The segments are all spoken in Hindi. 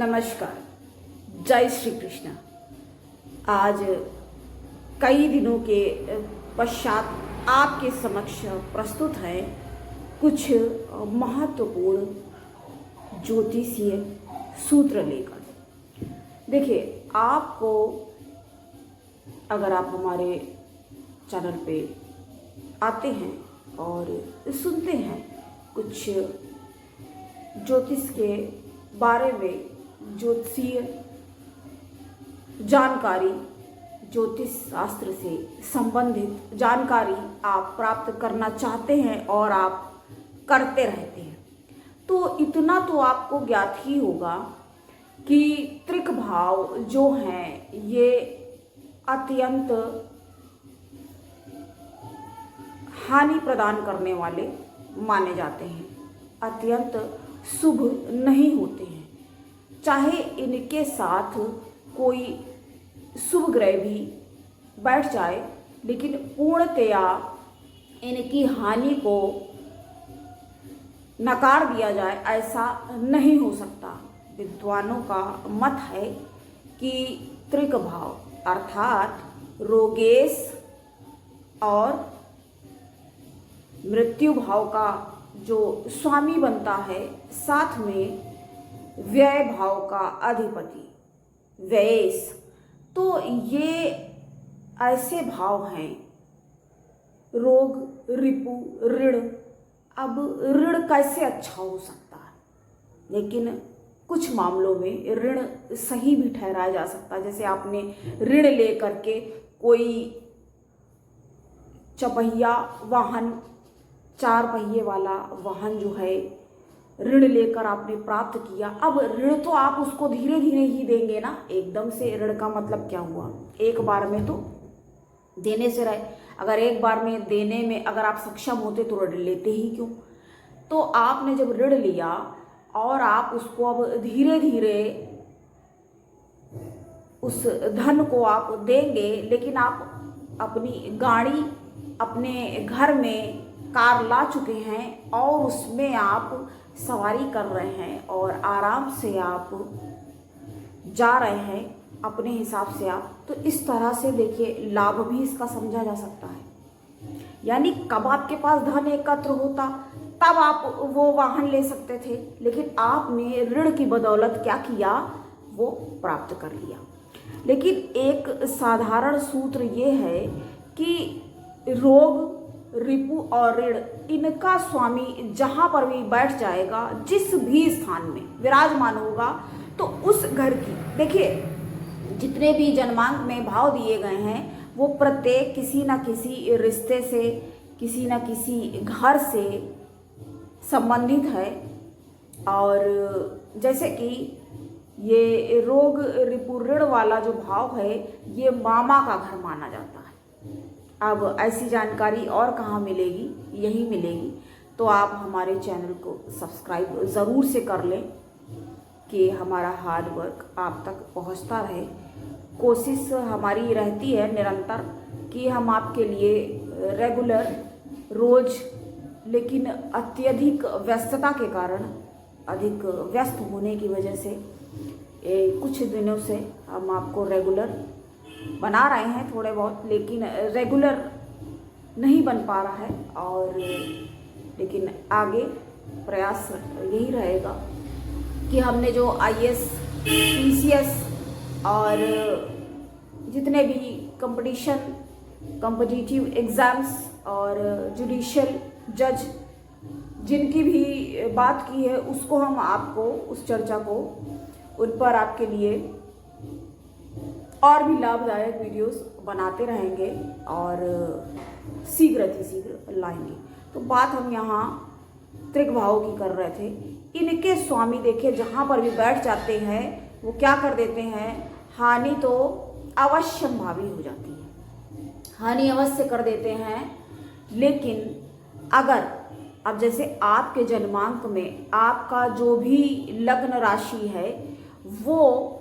नमस्कार, जय श्री कृष्ण। आज कई दिनों के पश्चात आपके समक्ष प्रस्तुत है कुछ महत्वपूर्ण ज्योतिषीय सूत्र लेकर। देखिए, आपको अगर आप हमारे चैनल पे आते हैं और सुनते हैं कुछ ज्योतिष के बारे में, ज्योतिषीय जानकारी, ज्योतिष शास्त्र से संबंधित जानकारी आप प्राप्त करना चाहते हैं और आप करते रहते हैं, तो इतना तो आपको ज्ञात ही होगा कि त्रिक भाव जो हैं ये अत्यंत हानि प्रदान करने वाले माने जाते हैं, अत्यंत शुभ नहीं होते हैं। चाहे इनके साथ कोई शुभ ग्रह भी बैठ जाए, लेकिन पूर्णतया इनकी हानि को नकार दिया जाए, ऐसा नहीं हो सकता। विद्वानों का मत है कि त्रिक भाव अर्थात रोगेश और मृत्यु भाव का जो स्वामी बनता है, साथ में व्यय भाव का अधिपति व्ययेश, तो ये ऐसे भाव हैं रोग, रिपु, ऋण। अब ऋण कैसे अच्छा हो सकता है, लेकिन कुछ मामलों में ऋण सही भी ठहराया जा सकता है। जैसे आपने ऋण लेकर के कोई चपहिया वाहन, 4 पहिए वाला वाहन जो है ऋण लेकर आपने प्राप्त किया। अब ऋण तो आप उसको धीरे धीरे ही देंगे ना, एकदम से ऋण का मतलब क्या हुआ? एक बार में तो देने से रहे। अगर एक बार में देने में अगर आप सक्षम होते तो ऋण लेते ही क्यों? तो आपने जब ऋण लिया और आप उसको अब धीरे धीरे उस धन को आप देंगे, लेकिन आप अपनी गाड़ी, अपने घर में कार ला चुके हैं और उसमें आप सवारी कर रहे हैं और आराम से आप जा रहे हैं अपने हिसाब से आप, तो इस तरह से देखिए लाभ भी इसका समझा जा सकता है। यानी कब आपके पास धन एकत्र होता तब आप वो वाहन ले सकते थे, लेकिन आपने ऋण की बदौलत क्या किया, वो प्राप्त कर लिया। लेकिन एक साधारण सूत्र ये है कि रोग, रिपु और ऋण, इनका स्वामी जहां पर भी बैठ जाएगा, जिस भी स्थान में विराजमान होगा, तो उस घर की, देखिए जितने भी जन्मांक में भाव दिए गए हैं वो प्रत्येक किसी न किसी रिश्ते से, किसी न किसी घर से संबंधित है। और जैसे कि ये रोग, रिपु, ऋण वाला जो भाव है ये मामा का घर माना जाता है। अब ऐसी जानकारी और कहाँ मिलेगी? यही मिलेगी। तो आप हमारे चैनल को सब्सक्राइब ज़रूर से कर लें कि हमारा हार्ड वर्क आप तक पहुंचता रहे। कोशिश हमारी रहती है निरंतर कि हम आपके लिए रेगुलर, रोज़, लेकिन अत्यधिक व्यस्तता के कारण, अधिक व्यस्त होने की वजह से कुछ दिनों से हम आपको रेगुलर बना रहे हैं थोड़े बहुत, लेकिन रेगुलर नहीं बन पा रहा है। और लेकिन आगे प्रयास यही रहेगा कि हमने जो IAS, PCS और जितने भी कॉम्पिटिटिव एग्ज़ाम्स और जुडिशियल जज जिनकी भी बात की है, उसको हम आपको, उस चर्चा को, उन पर आपके लिए और भी लाभदायक वीडियोस बनाते रहेंगे और शीघ्र लाएंगे। तो बात हम यहाँ त्रिक भाव की कर रहे थे। इनके स्वामी देखिए जहाँ पर भी बैठ जाते हैं वो क्या कर देते हैं, हानि तो अवश्य भावी हो जाती है, हानि अवश्य कर देते हैं। लेकिन अगर अब जैसे आपके जन्मांक में आपका जो भी लग्न राशि है वो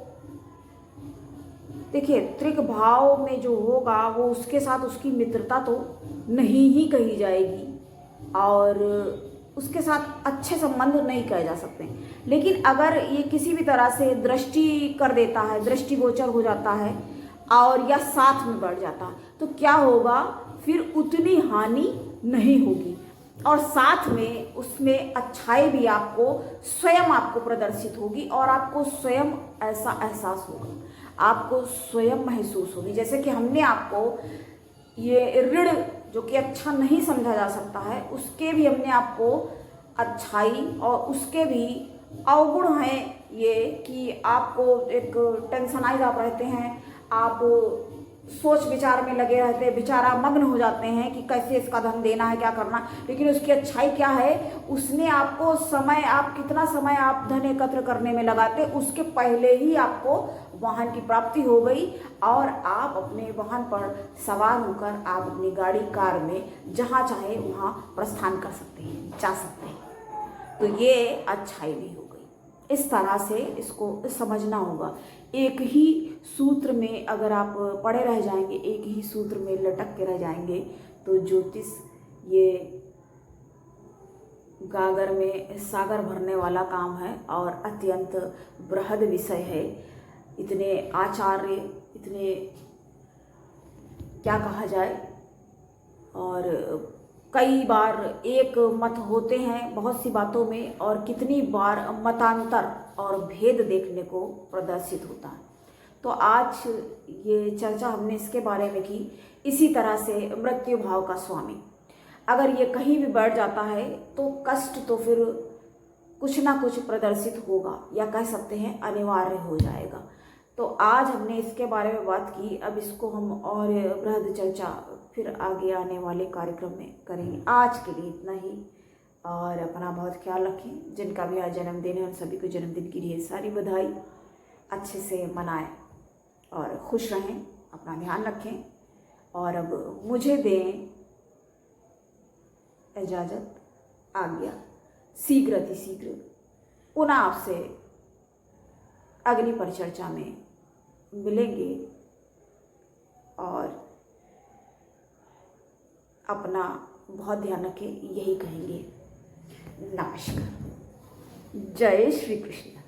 देखिए त्रिक भाव में जो होगा वो उसके साथ उसकी मित्रता तो नहीं ही कही जाएगी। और उसके साथ अच्छे संबंध नहीं कहे जा सकते। लेकिन अगर ये किसी भी तरह से दृष्टि कर देता है, दृष्टिगोचर हो जाता है और या साथ में बढ़ जाता है, तो क्या होगा, फिर उतनी हानि नहीं होगी और साथ में उसमें अच्छाई भी आपको स्वयं आपको प्रदर्शित होगी और आपको स्वयं ऐसा एहसास होगा, आपको स्वयं महसूस होगी। जैसे कि हमने आपको ये ऋण जो कि अच्छा नहीं समझा जा सकता है, उसके भी हमने आपको अच्छाई और उसके भी अवगुण हैं, ये कि आपको एक टेंशनाइज आप रहते हैं, आप सोच विचार में लगे रहते हैं, बेचारा मग्न हो जाते हैं कि कैसे इसका धन देना है, क्या करना। लेकिन उसकी अच्छाई क्या है, उसने आपको समय, आप कितना समय आप धन एकत्र करने में लगाते, उसके पहले ही आपको वाहन की प्राप्ति हो गई और आप अपने वाहन पर सवार होकर आप अपनी गाड़ी कार में जहाँ चाहे वहाँ प्रस्थान कर सकते हैं, जा सकते हैं। तो ये अच्छाई भी हो गई। इस तरह से इसको समझना होगा। एक ही सूत्र में अगर आप पड़े रह जाएंगे, एक ही सूत्र में लटक के रह जाएंगे, तो ज्योतिष ये गागर में सागर भरने वाला काम है और अत्यंत बृहद विषय है। इतने आचार्य, इतने क्या कहा जाए, और कई बार एक मत होते हैं बहुत सी बातों में और कितनी बार मतांतर और भेद देखने को प्रदर्शित होता है। तो आज ये चर्चा हमने इसके बारे में की। इसी तरह से मृत्यु भाव का स्वामी अगर ये कहीं भी बढ़ जाता है तो कष्ट तो फिर कुछ ना कुछ प्रदर्शित होगा, या कह सकते हैं अनिवार्य हो जाएगा। तो आज हमने इसके बारे में बात की। अब इसको हम और बृहद चर्चा फिर आगे आने वाले कार्यक्रम में करेंगे। आज के लिए इतना ही और अपना बहुत ख्याल रखें। जिनका भी आज जन्मदिन है उन सभी को जन्मदिन की ढेर सारी बधाई। अच्छे से मनाएं और खुश रहें, अपना ध्यान रखें। और अब मुझे दें इजाज़त, आज्ञा। शीघ्र अतिशीघ्र पुनः आपसे अगली परिचर्चा में मिलेंगे और अपना बहुत ध्यान रखें, यही कहेंगे। नमस्कार। जय श्री कृष्ण।